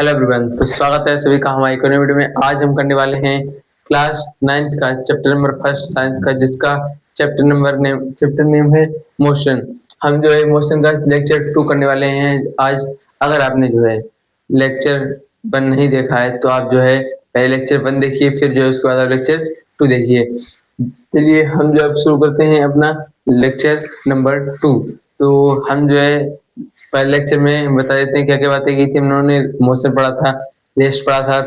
Hello everyone, तो स्वागत है सभी का हमारी एक और नई वीडियो में। आज हम करने वाले हैं क्लास 9th का चैप्टर नंबर फर्स्ट साइंस का, जिसका चैप्टर नेम है मोशन। हम जो है मोशन का लेक्चर 2 करने वाले हैं आज। अगर आपने जो है लेक्चर 1 नहीं देखा है तो आप जो है पहले लेक्चर 1 देखिए, फिर जो है उसके बाद आप लेक्चर 2 देखिए। चलिए हम जो अब शुरू करते हैं अपना लेक्चर नंबर 2। तो हम जो है पहले लेक्चर में बता देते हैं क्या क्या बातें की थी। हम लोगों ने मोशन पढ़ा था, रेस्ट पढ़ा था,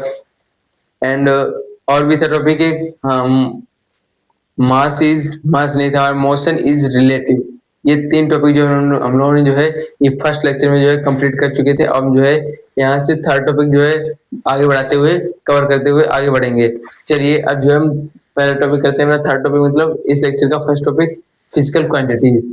एंड और भी था टॉपिक एक मास नहीं था, और मोशन इज रिलेटिव। ये 3 टॉपिक जो हम लोगों ने जो है ये फर्स्ट लेक्चर में जो है कंप्लीट कर चुके थे। अब जो है यहाँ से थर्ड टॉपिक जो है आगे बढ़ाते हुए कवर करते हुए आगे बढ़ेंगे। चलिए अब जो हम पहला टॉपिक करते हैं, थर्ड टॉपिक मतलब इस लेक्चर का फर्स्ट टॉपिक फिजिकल क्वांटिटीज।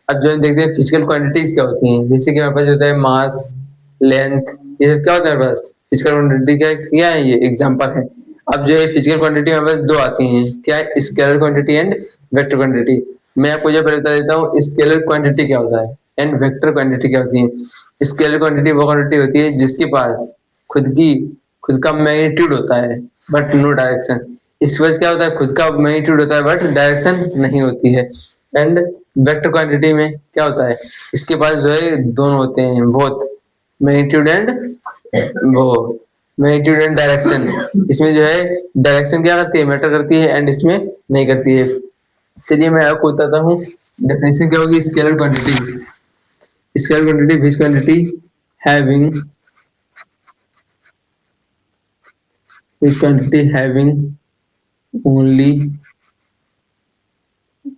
अब जो हम देखते हैं फिजिकल क्वांटिटीज क्या होती हैं, जैसे कि हमारे पास होता है मास, लेंथ, ये सब क्या होता है हमारे पास फिजिकल क्वांटिटी। क्या है, ये एग्जांपल है। अब जो है फिजिकल क्वांटिटी हमारे पास 2 आती हैं, क्या है, scalar quantity and vector quantity. मैं आपको जो पहले बता देता हूँ स्केलर क्वांटिटी क्या होता है एंड वेक्टर क्वांटिटी क्या होती है। स्केलर क्वांटिटी वो क्वांटिटी होती है जिसके पास खुद का मैग्नीट्यूड होता है बट नो डायरेक्शन। इस वजह क्या होता है, खुद का मैग्नीट्यूड होता है बट डायरेक्शन नहीं होती है। एंड वेक्टर क्वांटिटी में क्या होता है, इसके पास जो है दोनों होते हैं, बोथ मैग्नीट्यूड एंड वो मैग्नीट्यूड एंड डायरेक्शन। इसमें जो है डायरेक्शन क्या करती है, मैटर करती है, एंड इसमें नहीं करती है। चलिए मैं आपको बताता हूँ डेफिनेशन क्या होगी scalar quantity. Scalar quantity which quantity having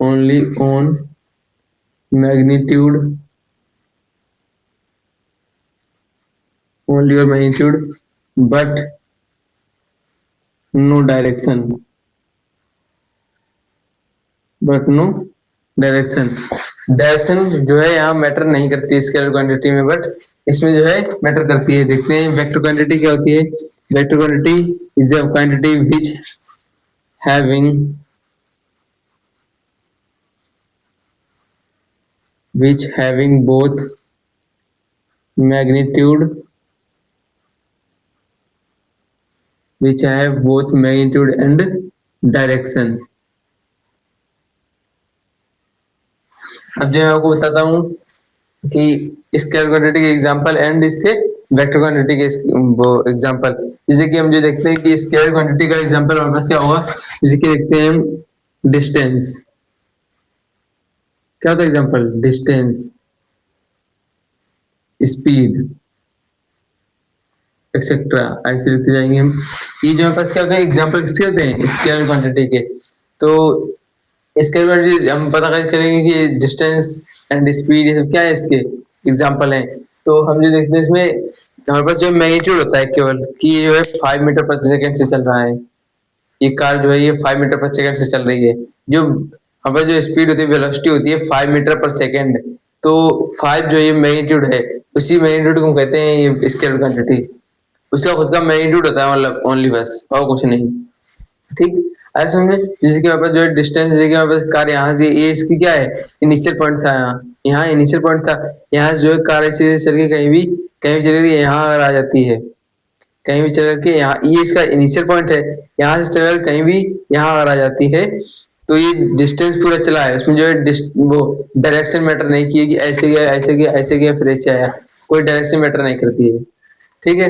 only on magnitude but no direction direction जो है यहाँ मैटर नहीं करती है स्केलर क्वांटिटी में, बट इसमें जो है मैटर करती है। देखते हैं वेक्टर क्वांटिटी क्या होती है। Vector quantity is a quantity having which having both magnitude and direction। अब जो मैं आपको बताता हूँ कि स्केलर क्वांटिटी के एग्जांपल एंड इसके वेक्टर क्वांटिटी के वो एग्जांपल। जैसे कि हम जो देखते हैं कि स्केलर क्वांटिटी का एग्जांपल हमारे पास क्या होगा, जैसे कि देखते हैं हम डिस्टेंस। क्या होता है एग्जांपल, डिस्टेंस, स्पीड एक्सेट्रा, ऐसे लिखते जाएंगे हम। ये जो हमारे पास क्या होता है एग्जांपल किसके होते हैं, स्केलर क्वांटिटी के। तो स्केलर क्वांटिटी हम पता करेंगे कि डिस्टेंस एंड स्पीड ये सब क्या है, इसके एग्जांपल हैं। तो हम जो देखते हैं इसमें हमारे पास जो मैग्नीट्यूड होता है केवल कि ये जो है 5 मीटर प्रति सेकंड से चल रहा है। ये कार जो है ये 5 मीटर पर सेकंड से चल रही है। जो हमारे जो स्पीड होती है, वेलोसिटी होती है 5 मीटर पर सेकंड। तो 5 जो ये मैग्नीट्यूड है, उसी मैग्नीट्यूड को हम कहते हैं ये स्केलर क्वांटिटी। उसका खुद का मैग्नीट्यूड होता है, मतलब ओनली, बस और कुछ नहीं। ठीक, अरे समझे। जैसे कि हमारे पास जो है डिस्टेंस, जैसे कि हमारे पास कार यहाँ से, ये इसकी क्या है, इनिशियल पॉइंट था, यहाँ इनिशियल पॉइंट था। यहाँ से जो है कार ऐसे चल के कहीं भी चल रही है, यहाँ अगर आ जाती है, कहीं भी चल करके यहाँ, ये इसका इनिशियल पॉइंट है, यहाँ से चल कहीं भी यहाँ अगर आ जाती है तो ये डिस्टेंस पूरा चला है। उसमें जो है वो डायरेक्शन मैटर नहीं किए कि ऐसे गया ऐसे गया ऐसे गया फिर ऐसे आया, कोई डायरेक्शन मैटर नहीं करती है। ठीक है,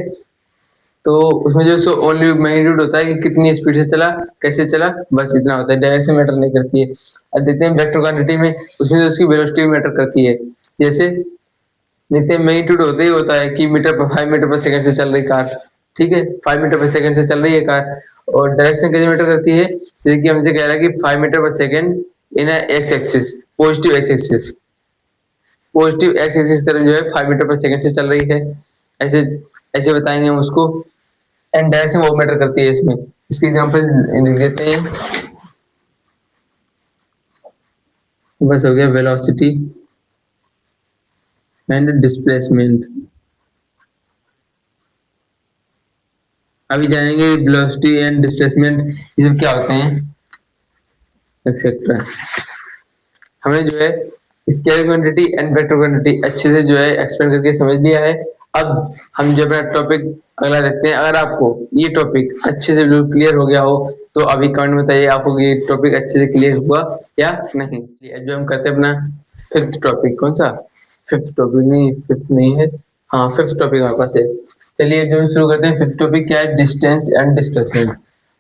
तो उसमें जो सो ओनली मैग्नीट्यूड होता है कि कितनी स्पीड से चला, कैसे चला, बस इतना होता है, डायरेक्शन मैटर नहीं करती है। अब देखते हैं वेक्टर क्वांटिटी में, उसमें जो उसकी वेलोसिटी मैटर करती है। जैसे देखते हैं मैग्नीट्यूड होते ही होता है कि 5 मीटर पर सेकंड से चल रही कार। ठीक है, 5 मीटर पर सेकंड से चल रही है कार, और डायरेक्शन कैसे मैटर करती है, जैसे कि हमसे कह रहा है कि 5 मीटर पर second in x axis, positive x axis, positive x axis तरफ जो है 5 मीटर पर सेकंड से चल रही है। ऐसे ऐसे बताएंगे हम उसको। एंड डायरेक्शन वो मैटर करती है इसमें। इसके एग्जांपल लिख देते हैं, बस हो गया, वेलोसिटी एंड डिस्प्लेसमेंट। अभी जानेंगे वेलोसिटी एंड डिस्प्लेसमेंट ये सब क्या होते हैं एक्सेट्रा। हमने जो है scalar quantity and vector quantity अच्छे से जो है एक्सप्लेन करके समझ लिया है। अब हम जो अपना टॉपिक अगला देखते हैं। अगर आपको ये टॉपिक अच्छे से बिल्कुल क्लियर हो गया हो तो अभी कमेंट में बताइए आपको ये टॉपिक अच्छे से क्लियर हुआ या नहीं। जो हम करते हैं अपना फिफ्थ टॉपिक। कौन सा फिफ्थ टॉपिक? नहीं, फिफ्थ नहीं है। हाँ, फिफ्थ टॉपिक हमारे पास है। चलिए जो हम शुरू करते हैं। फिफ्थ टॉपिक क्या है? Distance and displacement.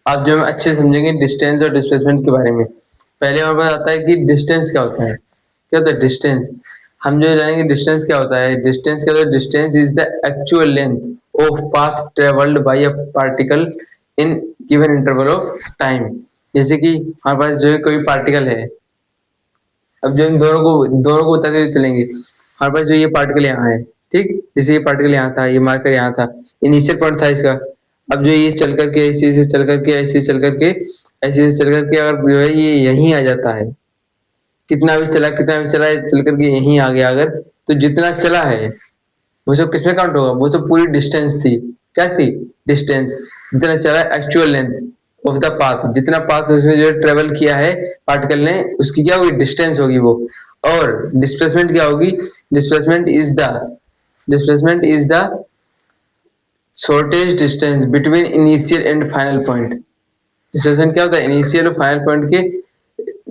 आप जो हम अच्छे से समझेंगे डिस्टेंस और डिस्प्लेसमेंट के बारे में। पहले हमारे पास आता है कि डिस्टेंस क्या होता है। क्या होता है डिस्टेंस? हम जो जानेंगे डिस्टेंस क्या होता है। डिस्टेंस क्या होता है? Distance is the actual length of path travelled by a particle in given interval of time. जैसे कि हमारे पास जो है कोई पार्टिकल है। अब जो इन दोनों को बताते हुए चलेंगे। हमारे पास जो ये पार्टिकल यहाँ है, ठीक, जैसे ये पार्टिकल यहाँ था, ये मार्कर यहाँ था, इनिशियल पॉइंट था इसका। अब जो ये चल करके ऐसे ऐसे चल करके ऐसे चल करके ऐसे ऐसे चल करके अगर जो है ये यहीं आ जाता है, कितना भी चला है चल करके यहीं आ गया अगर, तो जितना चला है वो सब किसमें काउंट होगा? वो तो पूरी डिस्टेंस थी। क्या थी? डिस्टेंस। जितना चला actual length of the path, जितना पाथ उसने जो ट्रेवल किया है पार्टिकल ने, उसकी क्या होगी? डिस्टेंस होगी वो। और डिस्प्लेसमेंट क्या होगी? Displacement is the displacement is the shortest distance between initial and final point. Displacement क्या होता है? इनिशियल और फाइनल पॉइंट के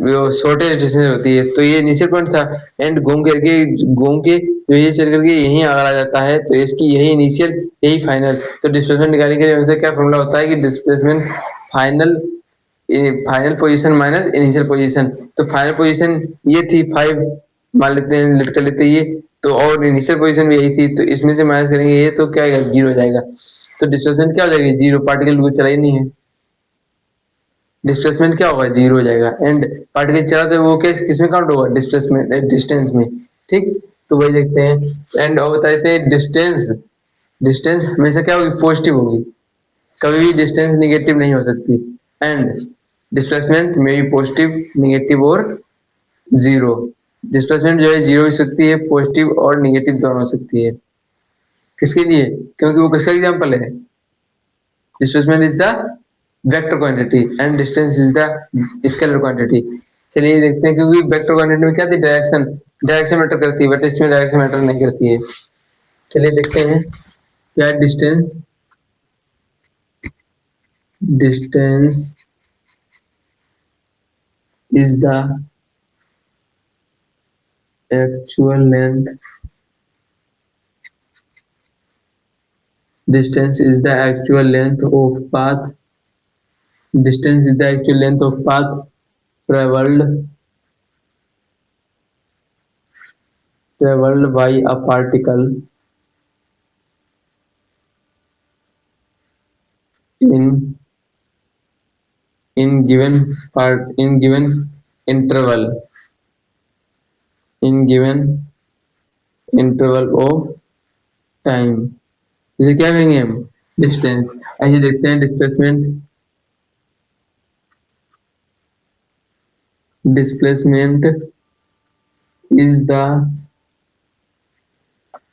वो शॉर्टेस्ट डिस्टेंस होती है। तो ये इनिशियल पॉइंट था, एंड घूम के जो ये चल करके यहीं अगर आ जाता है तो इसकी यही इनिशियल यही फाइनल। तो डिस्प्लेसमेंट निकालने के लिए हमसे क्या फॉर्मूला होता है कि displacement final final position minus initial position. तो फाइनल पोजीशन ये थी 5, मान लेते हैं, लेट कर लेते हैं ये तो, और इनिशियल पोजीशन भी यही थी, तो इसमें से माइनस करेंगे ये तो क्या आएगा? 0 हो जाएगा। तो डिस्प्लेसमेंट क्या हो जाएगी? 0। पार्टिकल को चला ही नहीं है, डिस्प्लेसमेंट क्या होगा? 0 हो जाएगा। एंड पार्टिकल चला तो वो किसमें काउंट होगा? डिस्प्लेसमेंट डिस्टेंस में। ठीक, तो वही देखते हैं। एंड और बता देते हैं डिस्टेंस। डिस्टेंस हमेशा क्या होगी? पॉजिटिव होगी। कभी भी डिस्टेंस निगेटिव नहीं हो सकती। एंड डिस्प्लेसमेंट में भी पॉजिटिव, निगेटिव और 0। डिस्प्लेसमेंट जो है 0 हो सकती है, पॉजिटिव और निगेटिव दोनों हो सकती है। किसके लिए? क्योंकि वो किसका एग्जाम्पल है? Displacement is the vector quantity and distance is the scalar quantity. चलिए देखते हैं, क्योंकि वेक्टर क्वांटिटी में क्या थी? डायरेक्शन। डायरेक्शन मैटर करती है, बट इसमें डायरेक्शन मैटर नहीं करती है। चलिए देखते हैं क्या है distance. Distance is the actual length distance is the actual length of path distance is the actual length of path traveled by a particle in given interval of time। इसे क्या कहेंगे हम? डिस्टेंस। ऐसे देखते हैं displacement is the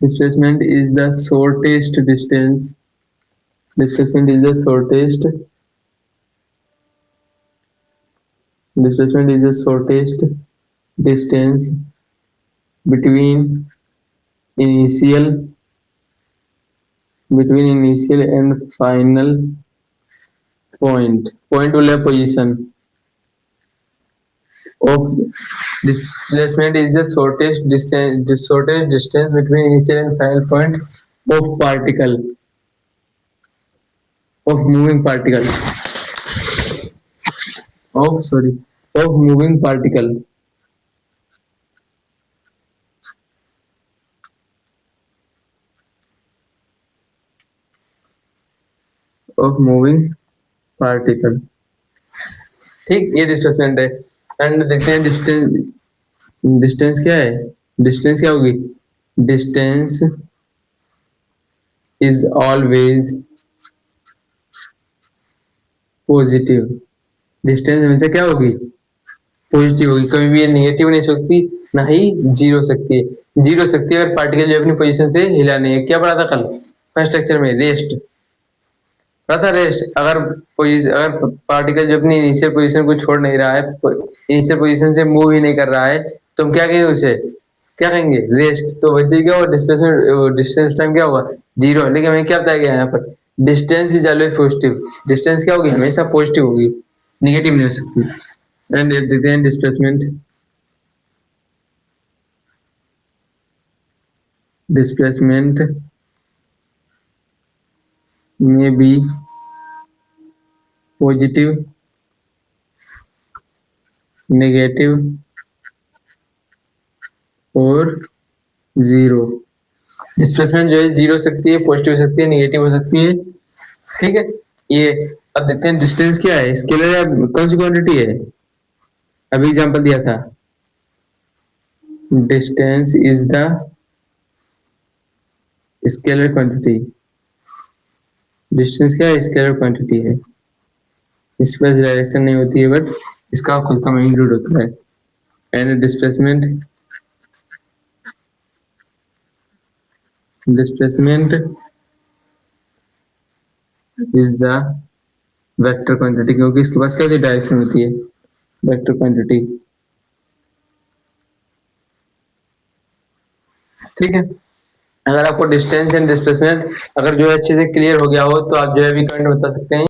displacement is the shortest distance displacement is the shortest displacement is the shortest distance between initial and final point will have position of displacement is the shortest distance between initial and final point of moving particle of moving particle of moving particle। ठीक, ये displacement है। And देखते हैं distance क्या है? Distance क्या होगी? Distance is always positive. Distance हमेशा क्या होगी? पॉजिटिव होगी। कभी भी ये नेगेटिव नहीं हो सकती, ना ही 0 हो सकती है। 0 हो सकती है अगर पार्टिकल जो अपनी पोजीशन से हिला नहीं है। क्या पढ़ा था कल फर्स्ट लेक्चर में? रेस्ट पढ़ा था। रेस्ट अगर पार्टिकल जो अपनी इनिशियल पोजीशन को छोड़ नहीं रहा है, इनिशियल पोजीशन से मूव ही नहीं कर रहा है, तो हम क्या कहेंगे उसे? क्या कहेंगे? रेस्ट। तो वैसे ही क्या होगा? डिस्प्लेसमेंट डिस्टेंस टाइम क्या होगा? 0। लेकिन हमें क्या बताया गया यहाँ पर? Distance is always positive, distance क्या होगी, हमेशा पॉजिटिव होगी, निगेटिव नहीं हो सकती। एंड देते हैं डिस्प्लेसमेंट, डिस्प्लेसमेंट में बी पॉजिटिव, नेगेटिव और जीरो। डिस्प्लेसमेंट जो है जीरो हो सकती है, पॉजिटिव हो सकती है, नेगेटिव हो सकती है, ठीक है। ये अब देखते हैं डिस्टेंस क्या है, स्केलर या कौन सी क्वांटिटी है, अभी एग्जांपल दिया था, distance is the scalar quantity, distance क्या है, स्केलर क्वांटिटी है, इसके पास डायरेक्शन नहीं होती है बट इसका खुद का मैग्नीट्यूड होता है। And displacement, displacement is the vector quantity, क्योंकि इसके पास क्या होती है, डायरेक्शन होती है, वेक्टर क्वांटिटी, ठीक है। अगर आपको डिस्टेंस एंड डिस्प्लेसमेंट अगर जो है अच्छे से क्लियर हो गया हो तो आप जो है अभी कमेंट बता सकते हैं।